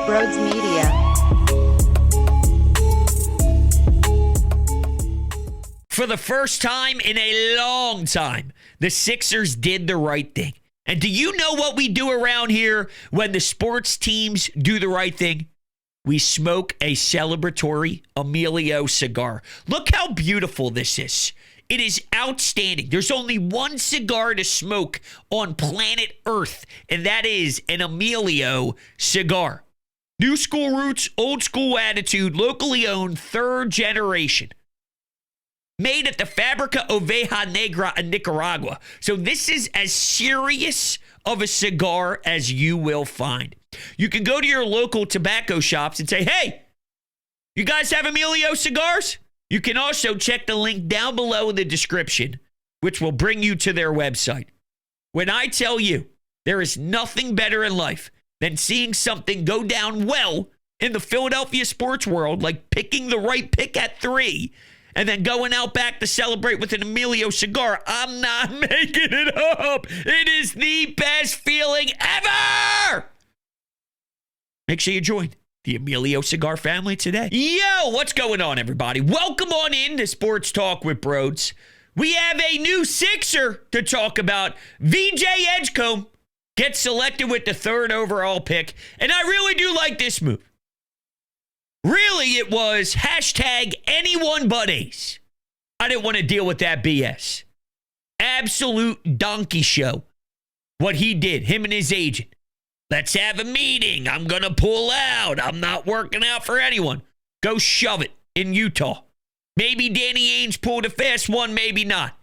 Brodes Media. For the first time in a long time, the Sixers did the right thing. And do you know what we do around here when the sports teams do the right thing? We smoke a celebratory Emilio cigar. Look how beautiful this is. It is outstanding. There's only one cigar to smoke on planet Earth, and that is an Emilio cigar. New school roots, old school attitude, locally owned, third generation. Made at the Fábrica Oveja Negra in Nicaragua. So this is as serious of a cigar as you will find. You can go to your local tobacco shops and say, hey, you guys have Emilio cigars? You can also check the link down below in the description, which will bring you to their website. When I tell you there is nothing better in life than seeing something go down well in the Philadelphia sports world, like picking the right pick at 3, and then going out back to celebrate with an Emilio cigar, I'm not making it up. It is the best feeling ever. Make sure you join the Emilio Cigar family today. Yo, what's going on, everybody? Welcome on in to Sports Talk with Brodes. We have a new Sixer to talk about. VJ Edgecombe gets selected with the 3rd overall pick, and I really do like this move. Really, it was hashtag anyone but Ace. I didn't want to deal with that BS. Absolute donkey show. What he did, him and his agent. Let's have a meeting. I'm going to pull out. I'm not working out for anyone. Go shove it in Utah. Maybe Danny Ainge pulled a fast one, maybe not.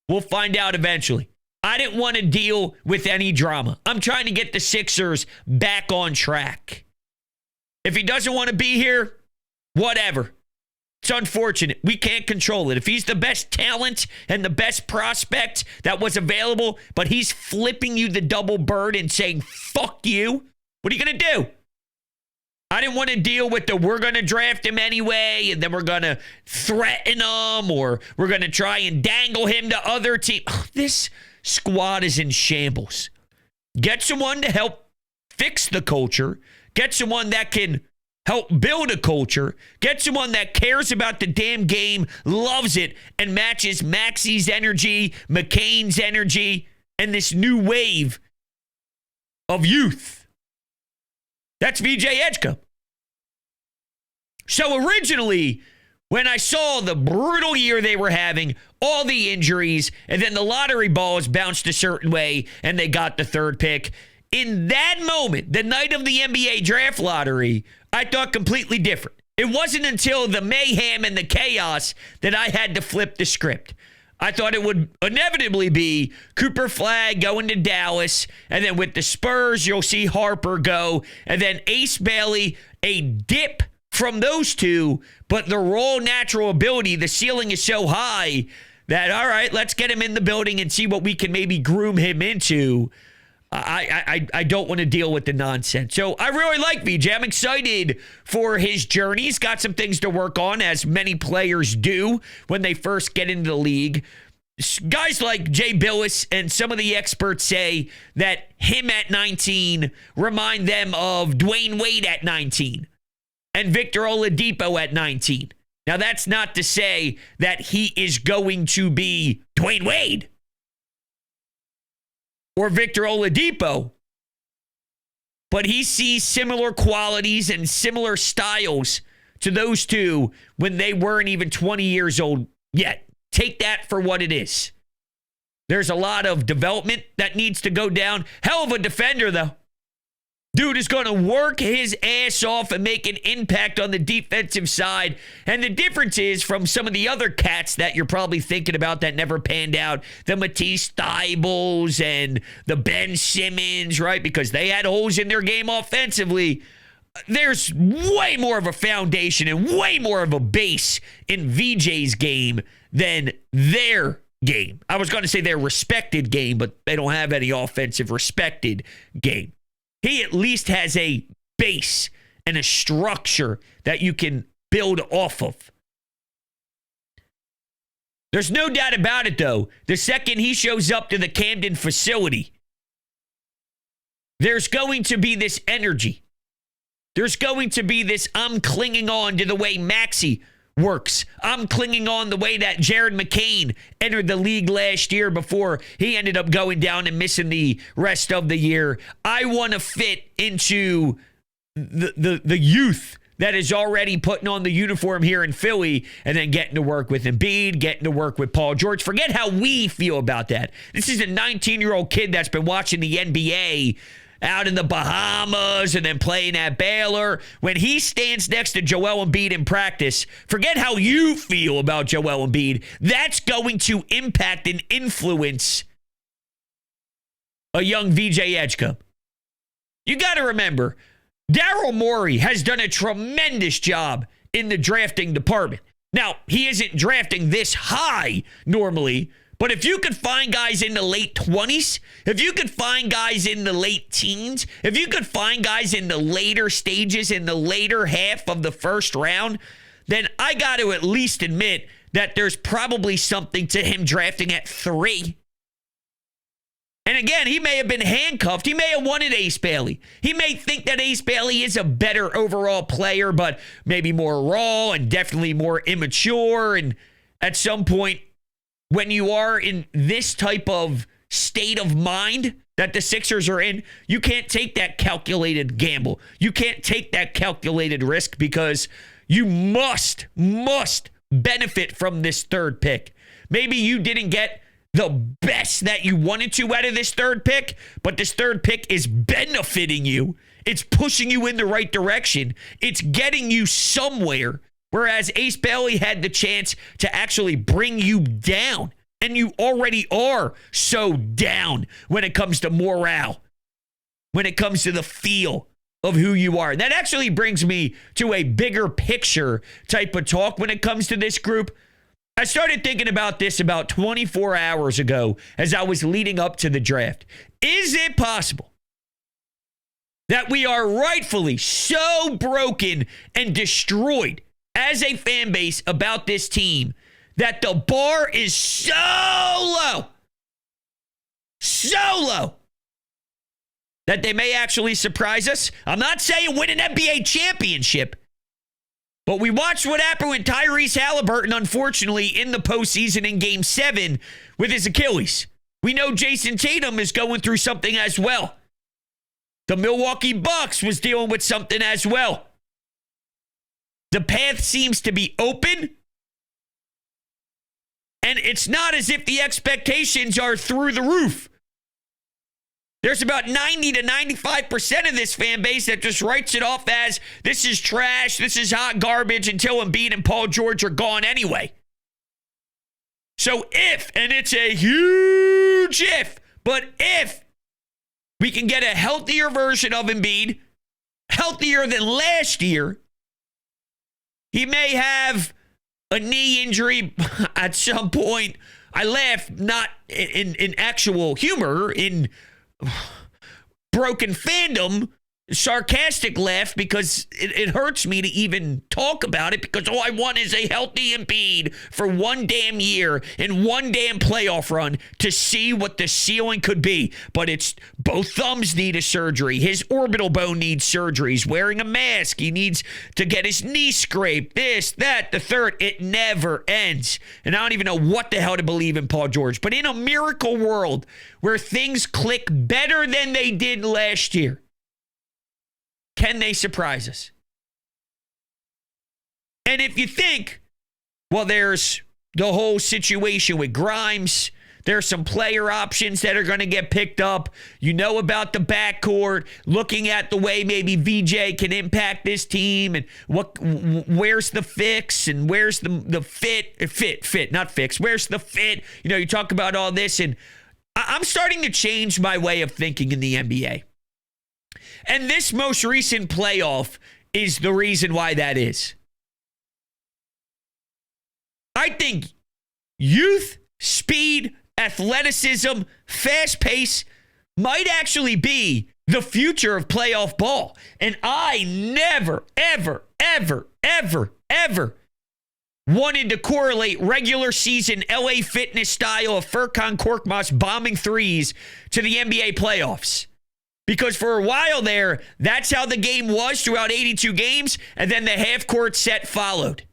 We'll find out eventually. I didn't want to deal with any drama. I'm trying to get the Sixers back on track. If he doesn't want to be here, whatever. It's unfortunate. We can't control it. If he's the best talent and the best prospect that was available, but he's flipping you the double bird and saying, fuck you, what are you going to do? I didn't want to deal with we're going to draft him anyway, and then we're going to threaten him, or we're going to try and dangle him to other teams. This squad is in shambles. Get someone to help fix the culture. Get someone that can help build a culture. Get someone that cares about the damn game, loves it, and matches Maxey's energy, McCain's energy, and this new wave of youth. That's VJ Edgecombe. So originally, when I saw the brutal year they were having, all the injuries, and then the lottery balls bounced a certain way, and they got the 3rd pick, in that moment, the night of the NBA draft lottery, I thought completely different. It wasn't until the mayhem and the chaos that I had to flip the script. I thought it would inevitably be Cooper Flagg going to Dallas, and then with the Spurs, you'll see Harper go, and then Ace Bailey, a dip from those two, but the raw natural ability, the ceiling is so high that, all right, let's get him in the building and see what we can maybe groom him into. I don't want to deal with the nonsense. So I really like VJ. I'm excited for his journey. He's got some things to work on, as many players do when they first get into the league. Guys like Jay Billis and some of the experts say that him at 19 remind them of Dwayne Wade at 19 and Victor Oladipo at 19. Now, that's not to say that he is going to be Dwayne Wade or Victor Oladipo, but he sees similar qualities and similar styles to those two when they weren't even 20 years old yet. Take that for what it is. There's a lot of development that needs to go down. Hell of a defender, though. Dude is going to work his ass off and make an impact on the defensive side. And the difference is from some of the other cats that you're probably thinking about that never panned out, the Matisse Thybulles and the Ben Simmons, right? Because they had holes in their game offensively. There's way more of a foundation and way more of a base in VJ's game than their game. I was going to say their respected game, but they don't have any offensive respected game. He at least has a base and a structure that you can build off of. There's no doubt about it, though. The second he shows up to the Camden facility, there's going to be this energy. There's going to be this, I'm clinging on to the way Maxey works. I'm clinging on the way that Jared McCain entered the league last year before he ended up going down and missing the rest of the year. I want to fit into the youth that is already putting on the uniform here in Philly and then getting to work with Embiid, getting to work with Paul George. Forget how we feel about that. This is a 19-year-old kid that's been watching the NBA out in the Bahamas and then playing at Baylor. When he stands next to Joel Embiid in practice, forget how you feel about Joel Embiid. That's going to impact and influence a young VJ Edgecombe. You got to remember, Daryl Morey has done a tremendous job in the drafting department. Now, he isn't drafting this high normally, but if you could find guys in the late 20s, if you could find guys in the late teens, if you could find guys in the later stages, in the later half of the first round, then I got to at least admit that there's probably something to him drafting at 3. And again, he may have been handcuffed. He may have wanted Ace Bailey. He may think that Ace Bailey is a better overall player, but maybe more raw and definitely more immature. And at some point, when you are in this type of state of mind that the Sixers are in, you can't take that calculated gamble. You can't take that calculated risk because you must benefit from this third pick. Maybe you didn't get the best that you wanted to out of this third pick, but this third pick is benefiting you. It's pushing you in the right direction. It's getting you somewhere. Whereas Ace Bailey had the chance to actually bring you down. And you already are so down when it comes to morale, when it comes to the feel of who you are. That actually brings me to a bigger picture type of talk when it comes to this group. I started thinking about this about 24 hours ago as I was leading up to the draft. Is it possible that we are rightfully so broken and destroyed as a fan base about this team that the bar is so low, that they may actually surprise us? I'm not saying win an NBA championship, but we watched what happened with Tyrese Halliburton, unfortunately, in the postseason in Game 7 with his Achilles. We know Jason Tatum is going through something as well. The Milwaukee Bucks was dealing with something as well. The path seems to be open, and it's not as if the expectations are through the roof. There's about 90 to 95% of this fan base that just writes it off as this is trash, this is hot garbage until Embiid and Paul George are gone anyway. So if, and it's a huge if, but if we can get a healthier version of Embiid, healthier than last year, he may have a knee injury at some point. I laugh not in actual humor, in broken fandom, sarcastic laugh, because it hurts me to even talk about it, because all I want is a healthy Embiid for one damn year and one damn playoff run to see what the ceiling could be. But it's both thumbs need a surgery. His orbital bone needs surgery. He's wearing a mask. He needs to get his knee scraped. This, that, the third. It never ends. And I don't even know what the hell to believe in Paul George. But in a miracle world where things click better than they did last year, can they surprise us? And if you think, well, there's the whole situation with Grimes, there's some player options that are going to get picked up. You know about the backcourt, looking at the way maybe VJ can impact this team, and where's the fix, and where's the fit, not fix. Where's the fit? You know, you talk about all this, and I'm starting to change my way of thinking in the NBA. And this most recent playoff is the reason why that is. I think youth, speed, athleticism, fast pace might actually be the future of playoff ball. And I never, ever, ever, ever, ever wanted to correlate regular season LA Fitness style of Furkan Korkmaz bombing threes to the NBA playoffs. Because for a while there, that's how the game was throughout 82 games, and then the half-court set followed.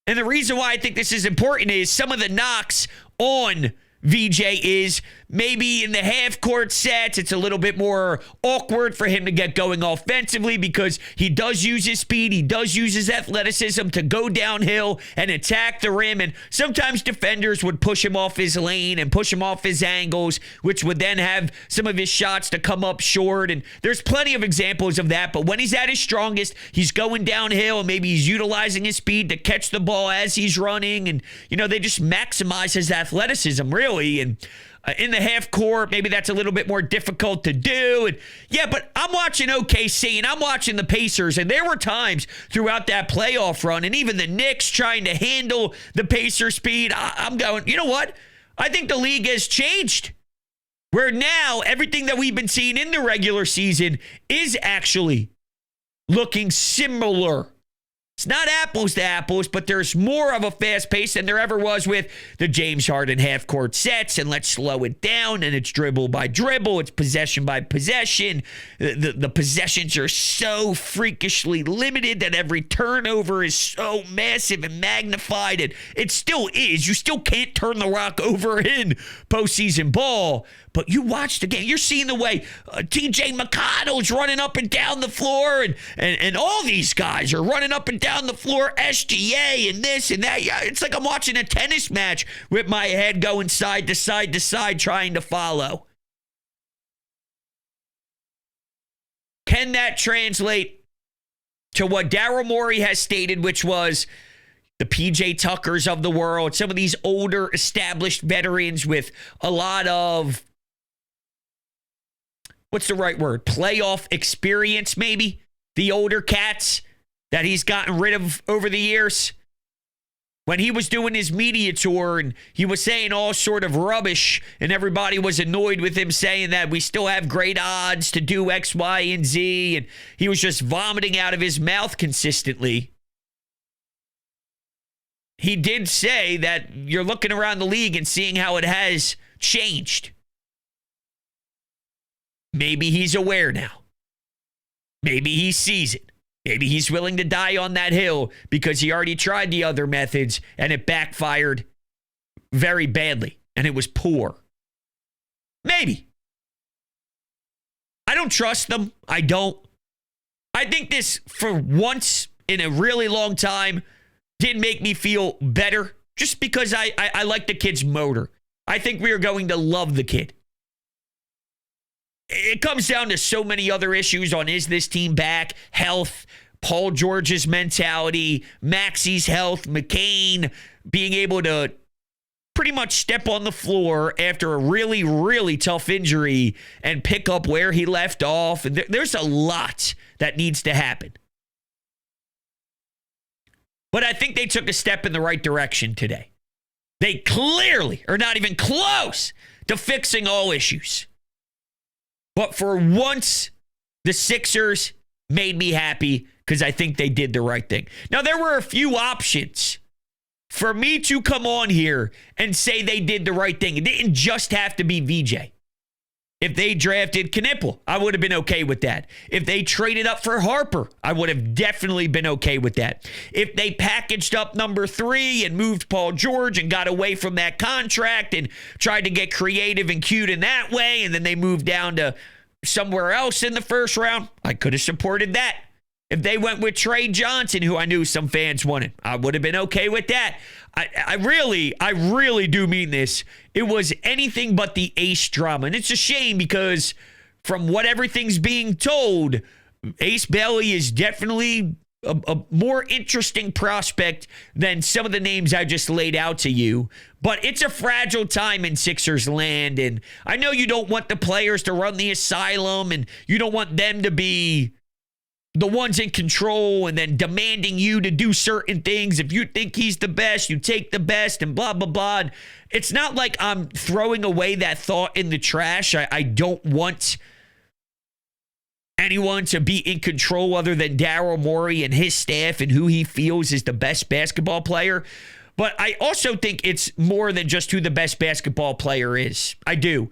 And the reason why I think this is important is some of the knocks on VJ is maybe in the half-court sets, it's a little bit more awkward for him to get going offensively because he does use his speed, he does use his athleticism to go downhill and attack the rim, and sometimes defenders would push him off his lane and push him off his angles, which would then have some of his shots to come up short, and there's plenty of examples of that, but when he's at his strongest, he's going downhill, and maybe he's utilizing his speed to catch the ball as he's running, and, they just maximize his athleticism, really, and in the half court, maybe that's a little bit more difficult to do. And yeah, but I'm watching OKC and I'm watching the Pacers, and there were times throughout that playoff run, and even the Knicks trying to handle the Pacers' speed. I'm going, you know what? I think the league has changed, where now everything that we've been seeing in the regular season is actually looking similar. It's not apples to apples, but there's more of a fast pace than there ever was with the James Harden half-court sets, and let's slow it down, and it's dribble by dribble, it's possession by possession. The possessions are so freakishly limited that every turnover is so massive and magnified, and it still is. You still can't turn the rock over in postseason ball. But you watch the game, you're seeing the way TJ McConnell's running up and down the floor, and all these guys are running up and down the floor, SGA and this and that. Yeah, it's like I'm watching a tennis match with my head going side to side to side trying to follow. Can that translate to what Daryl Morey has stated, which was the PJ Tuckers of the world, some of these older established veterans with a lot of, what's the right word? Playoff experience, maybe? The older cats that he's gotten rid of over the years. When he was doing his media tour and he was saying all sort of rubbish and everybody was annoyed with him saying that we still have great odds to do X, Y, and Z, and he was just vomiting out of his mouth consistently. He did say that you're looking around the league and seeing how it has changed. Maybe he's aware now. Maybe he sees it. Maybe he's willing to die on that hill because he already tried the other methods and it backfired very badly and it was poor. Maybe. I don't trust them. I don't. I think this, for once in a really long time, did make me feel better just because I like the kid's motor. I think we are going to love the kid. It comes down to so many other issues on, is this team back? Health, Paul George's mentality, Maxey's health, McCain being able to pretty much step on the floor after a really, really tough injury and pick up where he left off. And there's a lot that needs to happen. But I think they took a step in the right direction today. They clearly are not even close to fixing all issues. But for once, the Sixers made me happy because I think they did the right thing. Now, there were a few options for me to come on here and say they did the right thing. It didn't just have to be VJ. If they drafted Knipple, I would have been okay with that. If they traded up for Harper, I would have definitely been okay with that. If they packaged up number 3 and moved Paul George and got away from that contract and tried to get creative and cute in that way, and then they moved down to somewhere else in the first round, I could have supported that. If they went with Trey Johnson, who I knew some fans wanted, I would have been okay with that. I really do mean this. It was anything but the Ace drama. And it's a shame because from what everything's being told, Ace Bailey is definitely a more interesting prospect than some of the names I just laid out to you. But it's a fragile time in Sixers land. And I know you don't want the players to run the asylum and you don't want them to be the ones in control and then demanding you to do certain things. If you think he's the best, you take the best and blah, blah, blah. It's not like I'm throwing away that thought in the trash. I don't want anyone to be in control other than Daryl Morey and his staff and who he feels is the best basketball player. But I also think it's more than just who the best basketball player is. I do.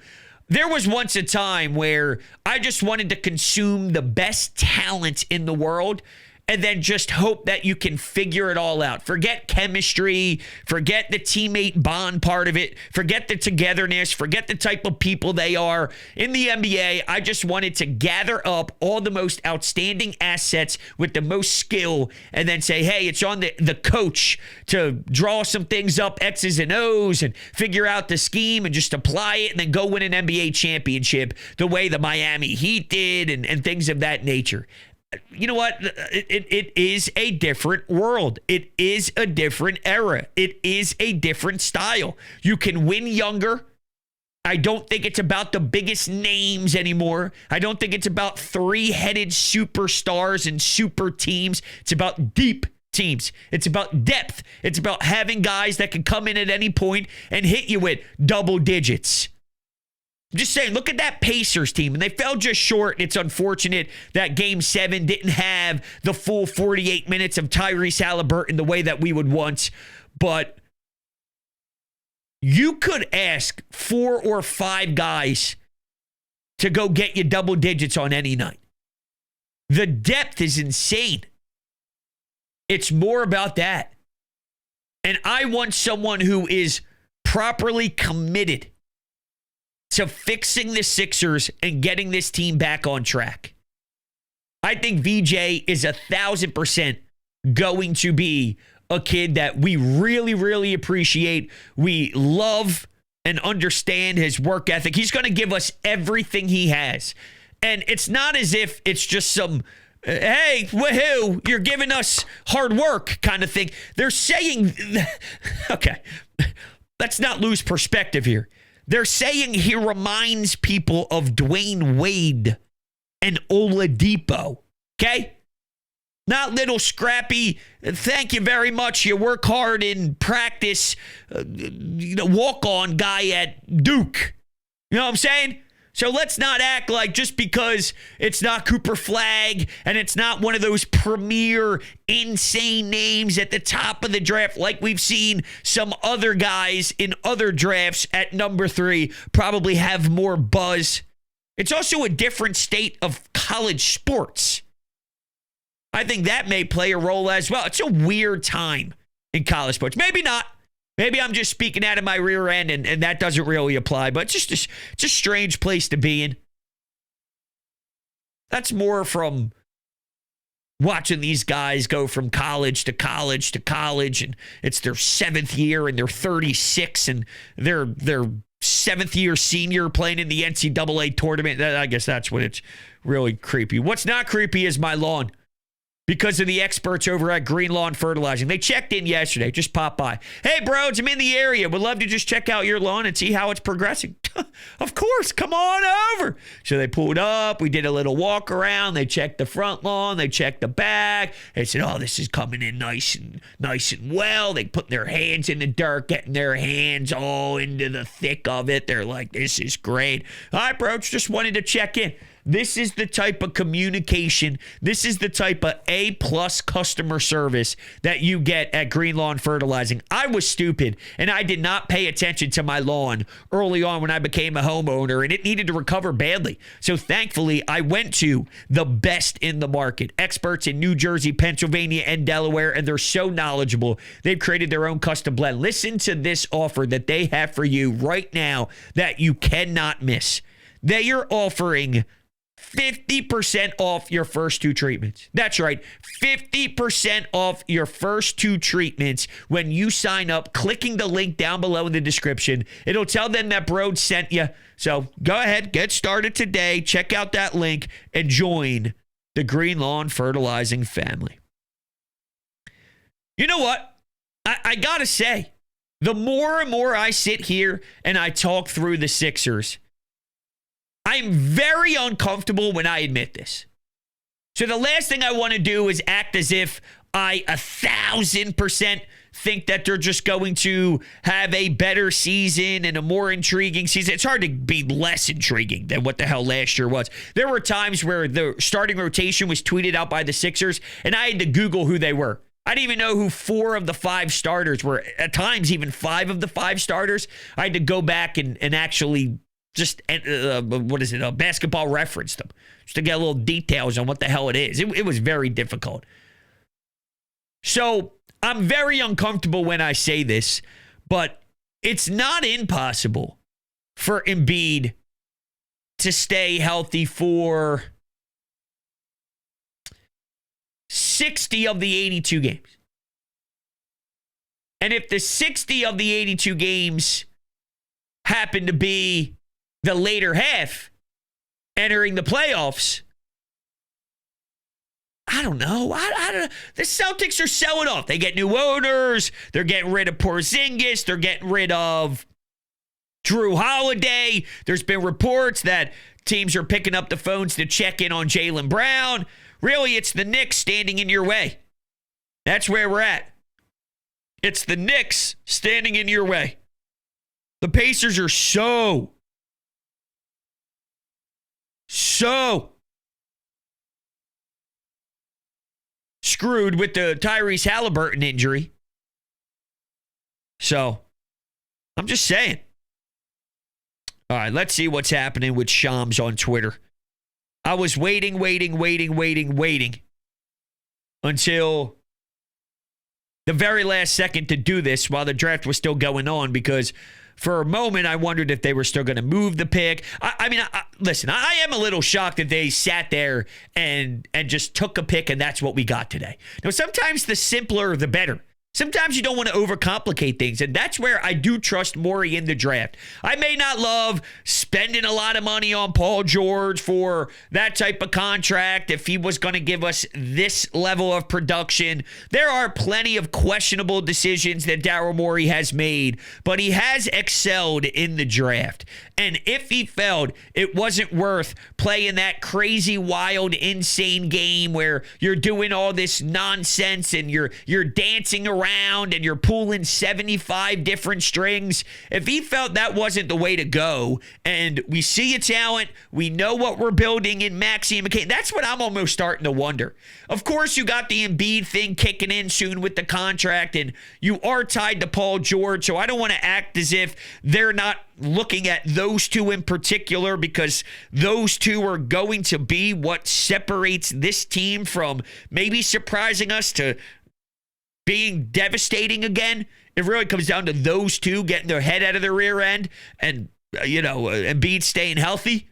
There was once a time where I just wanted to consume the best talent in the world and then just hope that you can figure it all out. Forget chemistry, forget the teammate bond part of it, forget the togetherness, forget the type of people they are. In the NBA, I just wanted to gather up all the most outstanding assets with the most skill and then say, hey, it's on the coach to draw some things up, X's and O's, and figure out the scheme and just apply it and then go win an NBA championship the way the Miami Heat did and things of that nature. You know what? It is a different world. It is a different era. It is a different style. You can win younger. I don't think it's about the biggest names anymore. I don't think it's about three-headed superstars and super teams. It's about deep teams. It's about depth. It's about having guys that can come in at any point and hit you with double digits. I'm just saying, look at that Pacers team, and they fell just short. It's unfortunate that Game 7 didn't have the full 48 minutes of Tyrese Halliburton the way that we would want. But you could ask 4 or 5 guys to go get you double digits on any night. The depth is insane. It's more about that. And I want someone who is properly committed to fixing the Sixers and getting this team back on track. I think VJ is 1,000% going to be a kid that we really, really appreciate. We love and understand his work ethic. He's going to give us everything he has. And it's not as if it's just some, hey, woohoo, you're giving us hard work kind of thing. They're saying, okay, let's not lose perspective here. They're saying he reminds people of Dwayne Wade and Oladipo, okay? Not little scrappy, thank you very much, you work hard in practice, walk-on guy at Duke. You know what I'm saying? So let's not act like just because it's not Cooper Flagg and it's not one of those premier insane names at the top of the draft like we've seen some other guys in other drafts at number 3 probably have more buzz. It's also a different state of college sports. I think that may play a role as well. It's a weird time in college sports. Maybe not. Maybe I'm just speaking out of my rear end and that doesn't really apply, but it's just a strange place to be in. That's more from watching these guys go from college to college to college, and it's their 7th year and they're 36 and they're 7th year senior playing in the NCAA tournament. I guess that's when it's really creepy. What's not creepy is my lawn. Because of the experts over at Green Lawn Fertilizing. They checked in yesterday. Just pop by. Hey, Brodes, I'm in the area. Would love to just check out your lawn and see how it's progressing. Of course, come on over. So they pulled up. We did a little walk around. They checked the front lawn. They checked the back. They said, oh, this is coming in nice and well. They put their hands in the dirt, getting their hands all into the thick of it. They're like, this is great. All right, Brodes, just wanted to check in. This is the type of communication. This is the type of A-plus customer service that you get at Green Lawn Fertilizing. I was stupid, and I did not pay attention to my lawn early on when I became a homeowner, and it needed to recover badly. So thankfully, I went to the best in the market, experts in New Jersey, Pennsylvania, and Delaware, and they're so knowledgeable. They've created their own custom blend. Listen to this offer that they have for you right now that you cannot miss. They are offering 50% off your first 2 treatments. That's right. 50% off your first 2 treatments when you sign up, clicking the link down below in the description. It'll tell them that Brodes sent you. So go ahead, get started today. Check out that link and join the Green Lawn Fertilizing family. You know what? I got to say, the more and more I sit here and I talk through the Sixers, I'm very uncomfortable when I admit this. So the last thing I want to do is act as if I 1,000% think that they're just going to have a better season and a more intriguing season. It's hard to be less intriguing than what the hell last year was. There were times where the starting rotation was tweeted out by the Sixers, and I had to Google who they were. I didn't even know who 4 of the 5 starters were. At times, even 5 of the 5 starters. I had to go back and actually just, what is it, Basketball Reference them, just to get a little details on what the hell it is. It was very difficult. So I'm very uncomfortable when I say this, but it's not impossible for Embiid to stay healthy for 60 of the 82 games. And if the 60 of the 82 games happen to be the later half entering the playoffs, I don't know. I don't know. The Celtics are selling off. They get new owners. They're getting rid of Porzingis. They're getting rid of Drew Holiday. There's been reports that teams are picking up the phones to check in on Jaylen Brown. Really, it's the Knicks standing in your way. That's where we're at. It's the Knicks standing in your way. The Pacers are so screwed with the Tyrese Halliburton injury. So, I'm just saying. All right, let's see what's happening with Shams on Twitter. I was waiting until the very last second to do this while the draft was still going on, because for a moment I wondered if they were still going to move the pick. Listen, I am a little shocked that they sat there and just took a pick and that's what we got today. Now, sometimes the simpler, the better. Sometimes you don't want to overcomplicate things, and that's where I do trust Morey in the draft. I may not love spending a lot of money on Paul George for that type of contract if he was going to give us this level of production. There are plenty of questionable decisions that Daryl Morey has made, but he has excelled in the draft. And if he felt it wasn't worth playing that crazy, wild, insane game where you're doing all this nonsense and you're dancing around and you're pulling 75 different strings, if he felt that wasn't the way to go, and we see a talent, we know what we're building in Maxey and McCain, that's what I'm almost starting to wonder. Of course, you got the Embiid thing kicking in soon with the contract, and you are tied to Paul George, so I don't want to act as if they're not looking at those two in particular, because those two are going to be what separates this team from maybe surprising us to being devastating again. It really comes down to those two getting their head out of their rear end and, Embiid staying healthy.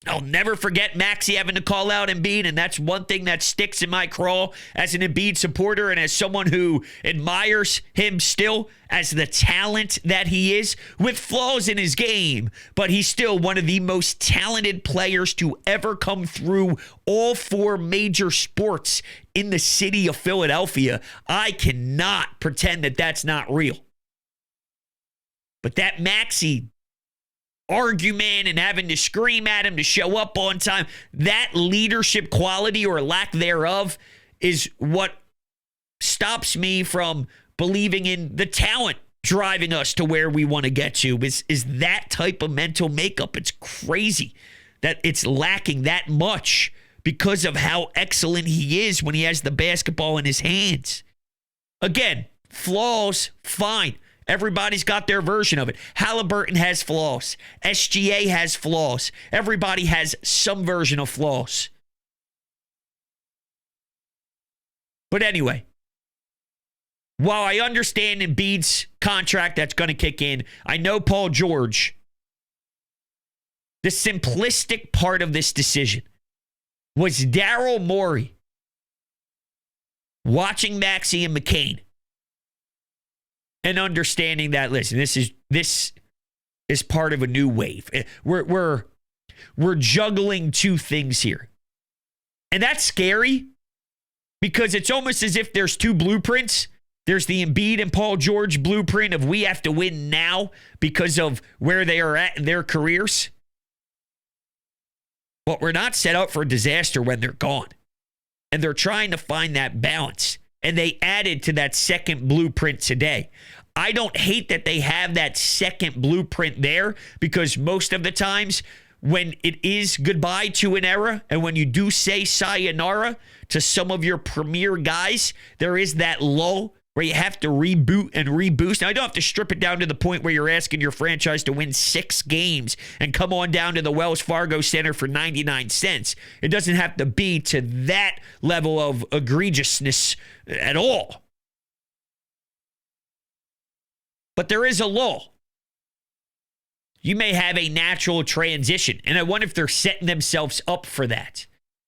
I'll never forget Maxey having to call out Embiid, and that's one thing that sticks in my craw as an Embiid supporter and as someone who admires him still as the talent that he is, with flaws in his game, but he's still one of the most talented players to ever come through all four major sports in the city of Philadelphia. I cannot pretend that that's not real. But that Maxey argument and having to scream at him to show up on time, that leadership quality or lack thereof is what stops me from believing in the talent driving us to where we want to get to, is that type of mental makeup. It's crazy that it's lacking that much because of how excellent he is when he has the basketball in his hands. Again, flaws, fine. Everybody's got their version of it. Halliburton has flaws. SGA has flaws. Everybody has some version of flaws. But anyway, while I understand Embiid's contract that's going to kick in, I know Paul George, the simplistic part of this decision was Daryl Morey watching Maxey and McCain and understanding that, listen, this is part of a new wave. We're juggling two things here. And that's scary because it's almost as if there's two blueprints. There's the Embiid and Paul George blueprint of we have to win now because of where they are at in their careers. But we're not set up for a disaster when they're gone. And they're trying to find that balance. And they added to that second blueprint today. I don't hate that they have that second blueprint there, because most of the times when it is goodbye to an era and when you do say sayonara to some of your premier guys, there is that lull where you have to reboot and reboost. Now, I don't have to strip it down to the point where you're asking your franchise to win 6 games and come on down to the Wells Fargo Center for 99 cents. It doesn't have to be to that level of egregiousness at all. But there is a lull. You may have a natural transition, and I wonder if they're setting themselves up for that.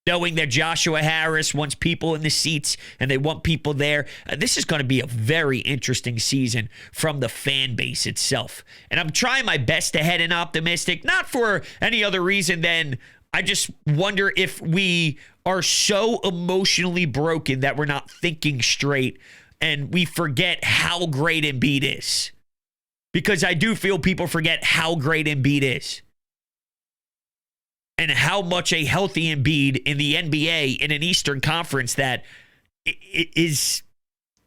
Knowing that Joshua Harris wants people in the seats and they want people there. This is going to be a very interesting season from the fan base itself. And I'm trying my best to head in optimistic, not for any other reason than I just wonder if we are so emotionally broken that we're not thinking straight and we forget how great Embiid is. Because I do feel people forget how great Embiid is. And how much a healthy Embiid in the NBA in an Eastern Conference that is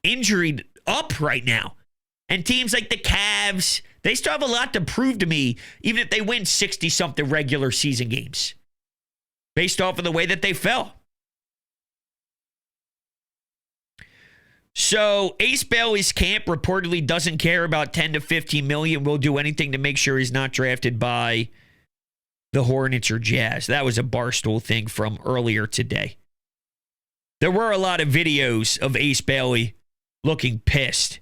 injured up right now. And teams like the Cavs, they still have a lot to prove to me, even if they win 60-something regular season games, based off of the way that they fell. So Ace Bailey's camp reportedly doesn't care about 10 to 15 million. Will do anything to make sure he's not drafted by the Hornets or Jazz. That was a Barstool thing from earlier today. There were a lot of videos of Ace Bailey looking pissed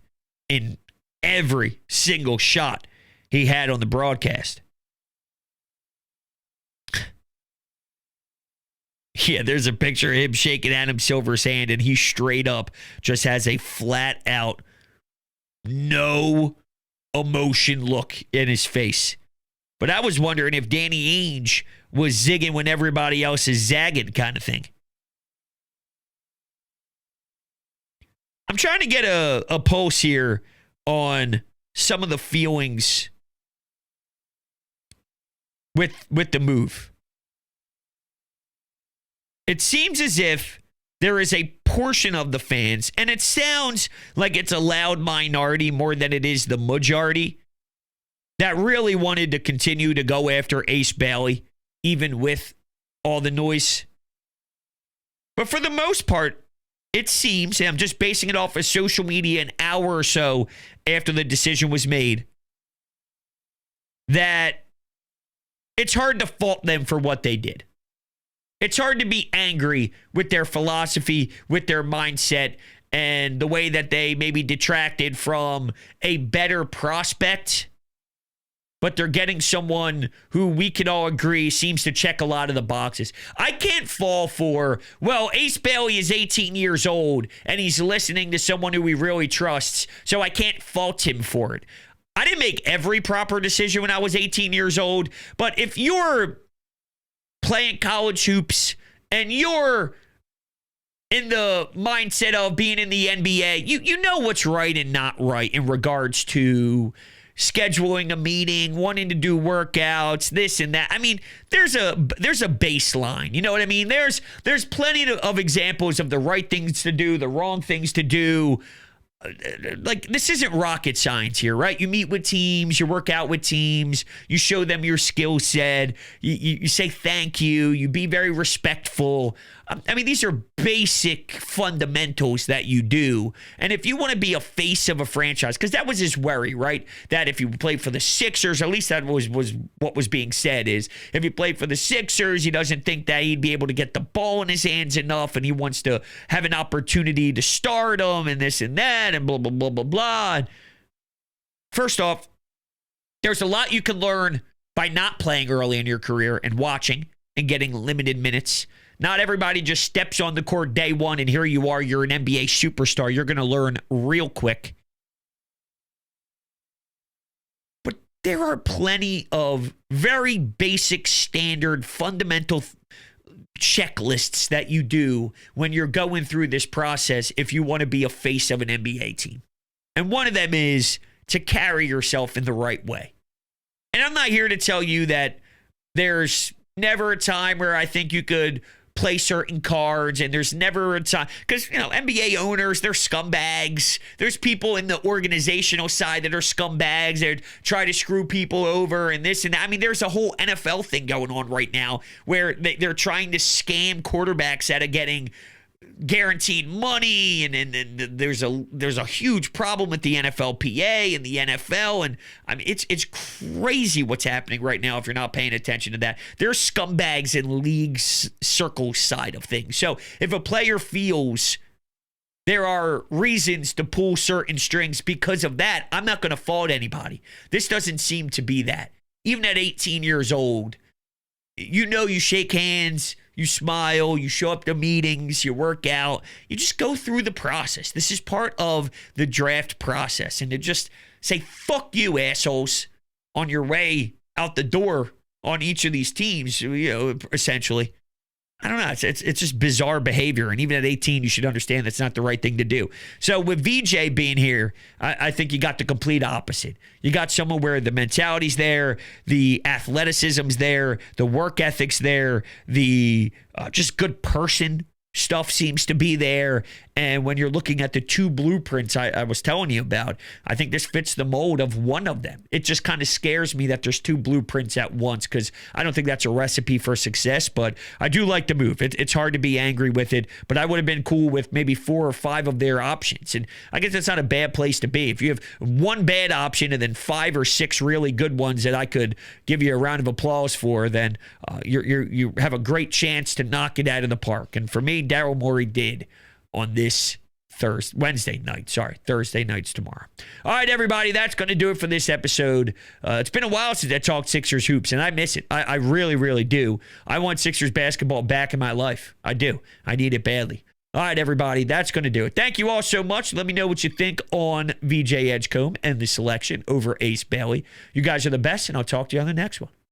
in every single shot he had on the broadcast. Yeah, there's a picture of him shaking Adam Silver's hand, and he straight up just has a flat out, no emotion look in his face. But I was wondering if Danny Ainge was zigging when everybody else is zagging kind of thing. I'm trying to get a pulse here on some of the feelings with the move. It seems as if there is a portion of the fans, and it sounds like it's a loud minority more than it is the majority, that really wanted to continue to go after Ace Bailey, even with all the noise. But for the most part, it seems, and I'm just basing it off of social media an hour or so after the decision was made, that it's hard to fault them for what they did. It's hard to be angry with their philosophy, with their mindset, and the way that they maybe detracted from a better prospect. But they're getting someone who we can all agree seems to check a lot of the boxes. I can't fall for, well, Ace Bailey is 18 years old and he's listening to someone who he really trusts, so I can't fault him for it. I didn't make every proper decision when I was 18 years old, but if you're playing college hoops and you're in the mindset of being in the NBA, you know what's right and not right in regards to scheduling a meeting, wanting to do workouts, this and that. I mean, there's a baseline. You know what I mean? There's plenty of examples of the right things to do, the wrong things to do. Like, this isn't rocket science here, right? You meet with teams, you work out with teams, you show them your skill set, you say thank you, you be very respectful. I mean, these are basic fundamentals that you do. And if you want to be a face of a franchise, because that was his worry, right? That if you played for the Sixers, at least that was what was being said, is if he played for the Sixers, he doesn't think that he'd be able to get the ball in his hands enough, and he wants to have an opportunity to start them and this and that and blah, blah, blah, blah, blah. And first off, there's a lot you can learn by not playing early in your career and watching and getting limited minutes. Not everybody just steps on the court day one and here you are, you're an NBA superstar. You're going to learn real quick. But there are plenty of very basic, standard, fundamental checklists that you do when you're going through this process if you want to be a face of an NBA team. And one of them is to carry yourself in the right way. And I'm not here to tell you that there's never a time where I think you could play certain cards, and there's never a time, because, you know, NBA owners, they're scumbags. There's people in the organizational side that are scumbags that try to screw people over and this and that. I mean, there's a whole NFL thing going on right now where they're trying to scam quarterbacks out of getting guaranteed money, and there's a huge problem with the NFLPA and the NFL, and I mean it's crazy what's happening right now if you're not paying attention to that. There's scumbags in league circle side of things. So if a player feels there are reasons to pull certain strings because of that, I'm not going to fault anybody. This doesn't seem to be that. Even at 18 years old, you shake hands, you smile, you show up to meetings, you work out, you just go through the process. This is part of the draft process. And to just say, fuck you, assholes, on your way out the door on each of these teams, essentially. I don't know. It's just bizarre behavior. And even at 18, you should understand that's not the right thing to do. So with VJ being here, I think you got the complete opposite. You got someone where the mentality's there, the athleticism's there, the work ethic's there, the just good person stuff seems to be there. And when you're looking at the two blueprints I was telling you about, I think this fits the mold of one of them. It just kind of scares me that there's two blueprints at once, because I don't think that's a recipe for success, but I do like the move. It's hard to be angry with it, but I would have been cool with maybe 4 or 5 of their options. And I guess that's not a bad place to be. If you have one bad option and then 5 or 6 really good ones that I could give you a round of applause for, then you have a great chance to knock it out of the park. And for me, Daryl Morey did on this Thursday night's tomorrow. All right, everybody, that's going to do it for this episode. It's been a while since I talked Sixers hoops, and I miss it. I really, really do. I want Sixers basketball back in my life. I do. I need it badly. All right, everybody, that's going to do it. Thank you all so much. Let me know what you think on VJ Edgecombe and the selection over Ace Bailey. You guys are the best, and I'll talk to you on the next one.